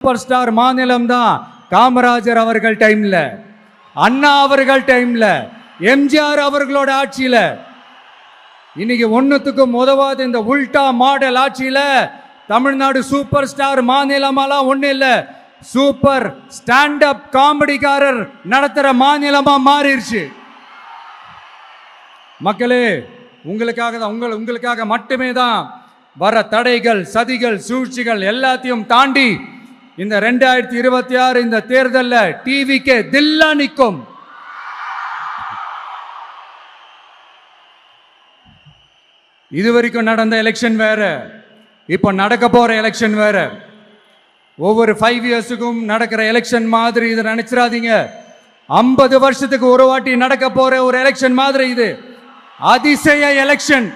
Super star மாநிலம் தான் காமராஜர் அவர்கள் டைம்ல, அண்ணா அவர்கள் டைம்ல, எம்ஜிஆர் அவர்களோட ஆட்சியில. இன்னைக்கு ஒன்னுத்துக்கும் உதவாத இந்த உல்டா மாடல் ஆட்சியில தமிழ்நாடு சூப்பர் ஸ்டார் மாநிலமாலாம் ஒண்ணு இல்ல, சூப்பர் ஸ்டாண்ட் அப் காமெடிக்காரர் நடத்துற மாநிலமா மாறிடுச்சு. மக்களே, உங்களுக்காக தான், உங்களுக்காக மட்டுமே தான் வர தடைகள், சதிகள், சூழ்ச்சிகள் எல்லாத்தையும் தாண்டி இந்த 2026 இந்த தேர்தலில் டிவிக்கு தில்லா நிற்கும். இதுவரைக்கும் நடந்த எலெக்ஷன் வேற, இப்போ நடக்க போற எலெக்ஷன் வேற. ஒவ்வொரு 5 இயர்ஸுக்கும் நடக்கிற எலெக்ஷன் மாதிரி இதை நினைச்சிடாதீங்க. 50 வருஷத்துக்கு ஒரு வாட்டி நடக்க போற ஒரு எலெக்ஷன் மாதிரி இது. அதிசய எலெக்ஷன்.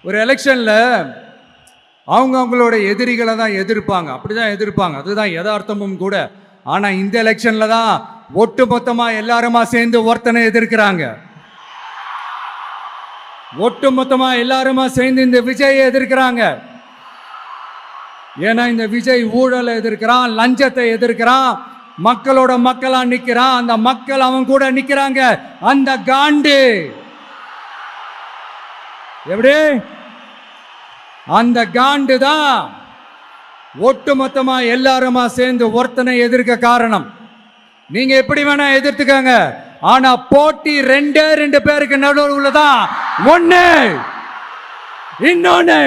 ஒரு எலெக்ஷன்ல அவங்களோட எதிரிகளை தான் எதிர்ப்பாங்க, அப்படிதான் எதிர்ப்பாங்க, அதுதான் யதார்த்தமும் கூட. ஆனா இந்த எலெக்ஷன்ல தான் ஒட்டுமொத்தமா எல்லாருமா சேர்ந்து ஒருத்தனை எதிர்க்கிறாங்க. ஒட்டுமொத்தமா எல்லாருமா சேர்ந்து இந்த விஜயை எதிர்க்கிறாங்க. ஏன்னா இந்த விஜய் ஊழலை எதிர்க்கிறான், லஞ்சத்தை எதிர்க்கிறான், மக்களோட மக்களா நிக்கிறான். அந்த மக்கள் அவன் கூட நிக்கிறாங்க. அந்த காண்டு எப்படி? அந்த காண்டு தான் ஒட்டுமொத்தமா எல்லாருமா சேர்ந்து ஒருத்தனை எதிர்க்க காரணம். நீங்க எப்படி வேணா எதிர்த்துக்கங்க, ஆனா போட்டி 2 பேருக்கு நடுவில் உள்ளதான் ஒண்ணு. இன்னொன்னு